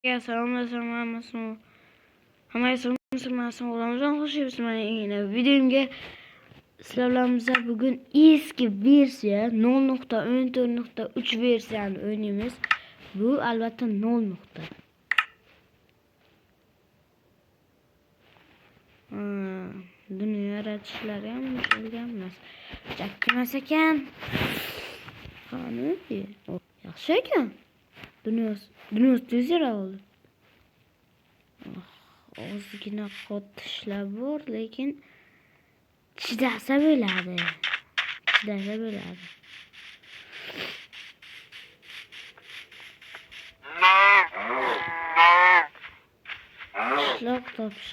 Assalomu hammaga Ramazon xush yuribsizlar. Videomga sizlar bilan bugun eski versiya 0.14.3 versiyani o'ynaymiz. Bu albatta 0. Dunyo yaratishlari ham o'xshagan emas. Chakkimas ekan. Qani? Yaxshi ekan. Dunyo tez oldu. Ozgina qotishlar bor, lekin chidasa bo'ladi.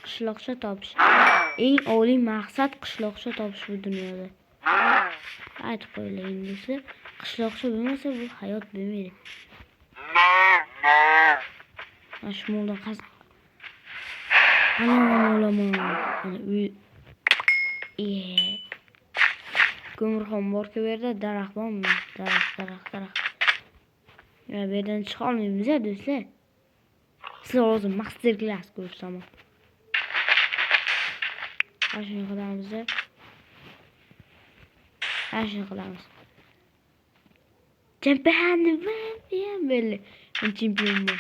Qishloqcha topish. Eng oliy maqsad qishloqcha topish bu dunyoda. Aytib qo'yaylik desa, qishloqcha bo'lmasa bu hayot bo'lmaydi. Mashmuldan qaz. Ko'mirxon borku bu yerda daraxt bormi? Daraxt. Ya bu yerdan chiqa olmaymiz ya do'stlar. Sizlar hozir master class ko'rsaman. Ashuni qilamiz. Champion belli. Chempionman.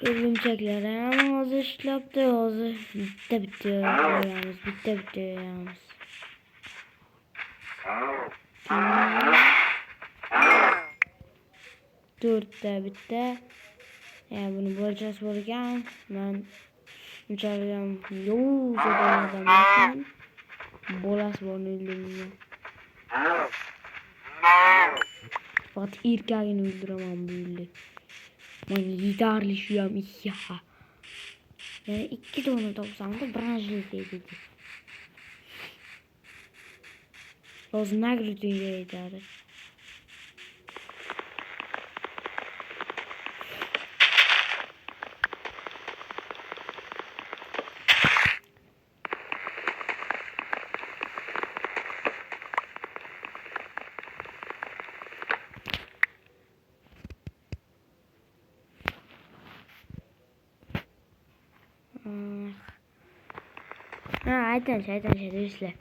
O'rgimchaklar ham hozir ishlabdi. Hozir bitta qo'yamiz. To'rtta bitta. Buni barchasi bor ekan. Men unchalik ham yo'q bolasi borni o'ldiraman. Faqat erkagini o'ldiraman bu yilda. Men yetarli shu ham ikki. Yani 2 dona topsam da branşlık edildi. Hozir nagrudinga yetadi. Aytaylik do'stlar.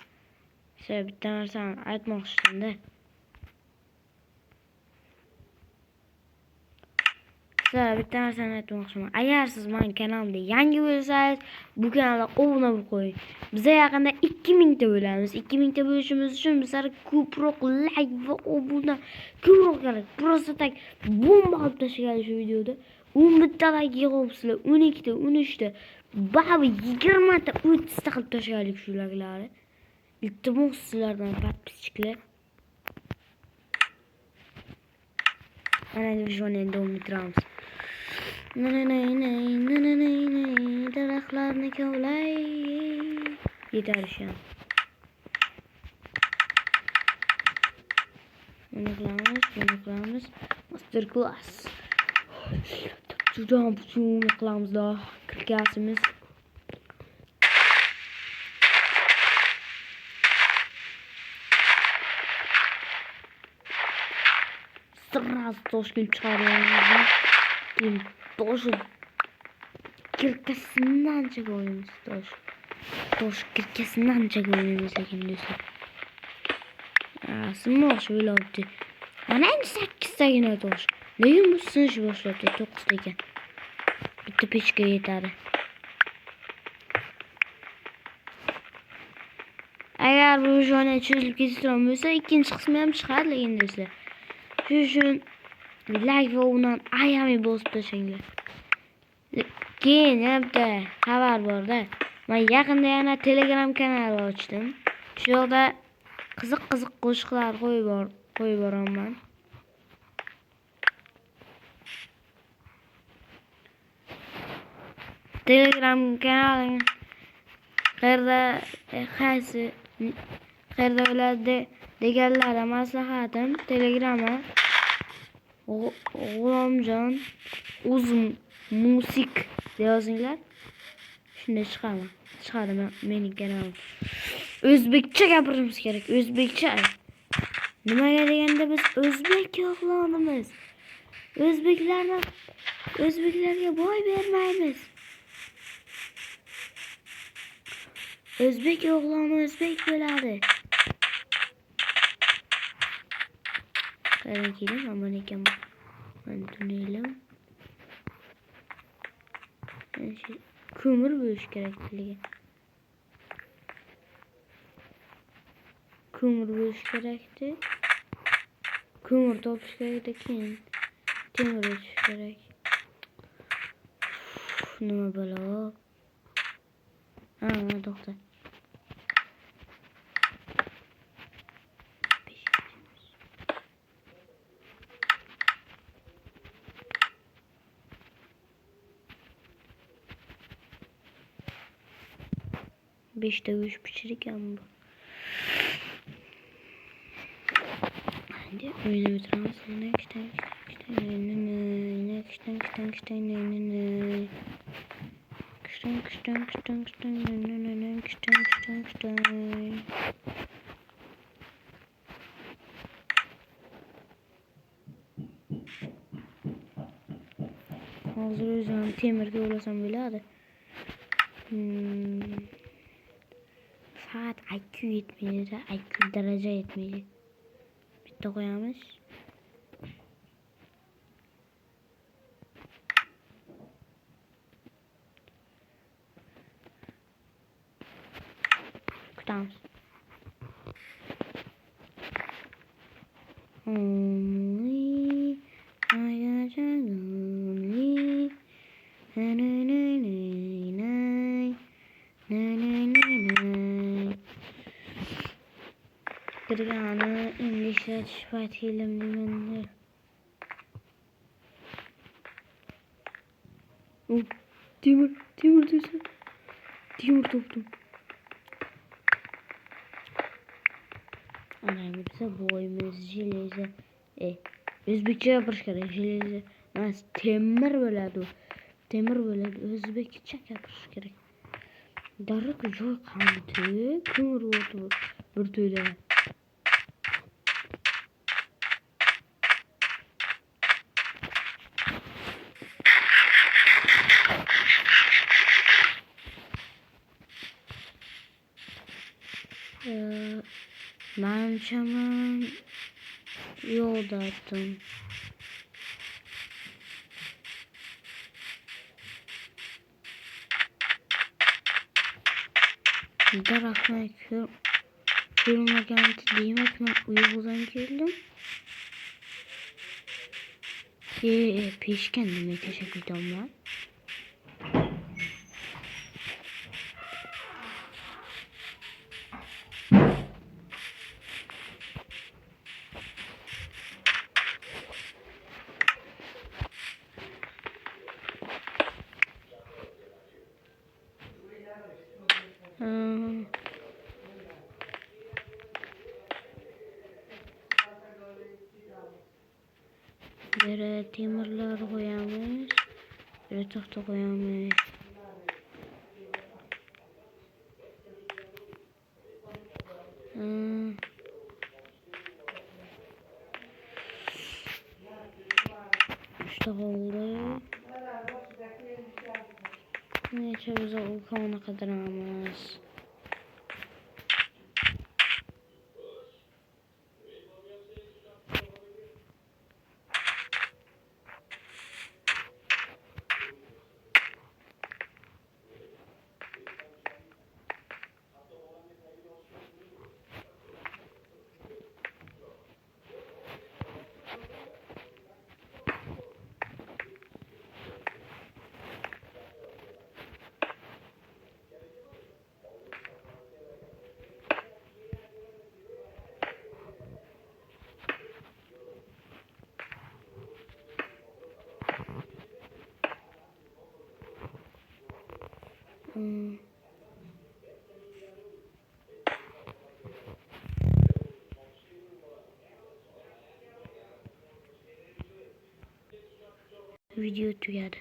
Sizlarga bitta narsani aytmoqchiman-da. Agar siz mening kanalimda yangi bo'lsangiz, bu kanalga obuna bo'lib qo'ying. Biz yaqinda 2000 ta bo'lamiz. 2000 ta bo'lishimiz uchun bizlarga ko'proq like va obuna ko'proq kerak. Просто tak bomba olib tashlagan shu videoda. 11 ta like yig'ibsizlar, 12 ta, 13 ta. Baribir 20 ta, 30 ta qilib tashlaylik shu laglarni. İltimos sizlardan подписчикlar. Ana videoni endi bitiramiz. Daraxtlarni kovlay. Yetar shu. Buni qilamiz. Master class. Juda buni qilamiz-da. Kirkasimiz. Sırası toş gelip çıkarıyoruz. Toşu kirkesinden çekiyoruz. Toş kirkesinden çekiyoruz lakin diyorsun. Sınma şöyle oldu. Bana en 8 tane toş. Neyim bu sınışı başladı 9 tane. Bitti peçke yeterli. Eğer bu videonu çözülüp kesilmiyorsa ikinci kısmı hem çıkar lakin diyorsun. Şu like ve ondan ayağımı bozup taşıyınlar. Keyin yaptı xabar borda. Men yaqinda yana Telegram kanali ochdim. Shu yerda qiziq qo'shiqlar qo'yib boraman. Telegram kanalim qayerda bo'ladi deganlarga maslahatim Telegram'a G'ulomjon Musik yozinglar. Shunda chiqadi mening kanalim. O'zbekcha gapirishimiz kerak. O'zbekcha. Nimaga deganda biz o'zbek yo'qlarimiz. Özbeklerge boy vermeymiz. Özbek oğlanı Özbek böladi. Kaydan kelim aman ekan. Ben tünelim. Kömür bölüş gerekliliği. Kömür bölüş gerekti. Kömür topuş gerekti. Demir bölüş gerek. Nima böyle o? Ha, doktor. Beşte üç pişirik bu. Hadi oyunu bitirelim. Hazır özüm temirde olasam bile hadi. Saat IQ yetmeyecek, IQ derece yetmeyecek. Bitti koyalım. Tamam. Only I got only Kırgana İngilizce şifat hilim dimenler. Timur diyorsun. Timur toptum. Anam bize boyumuz jileze. Özbekçe yapış gerek jileze. Nasıl temir böyle du. Temir böyle Özbekçe yapış gerek. Darık joy kanıtı. Kımır oldu. Bir tüyle. Ben çaman yolda attım. Darakma kırılma geldi demek mi uykudan geldim. Peş kendime teşekkür ederim ben. Bire temirler koyalım. Bire tahta koyalım. İşte oldu. Neyse bize o kavana kadar almaz. Video tugadi.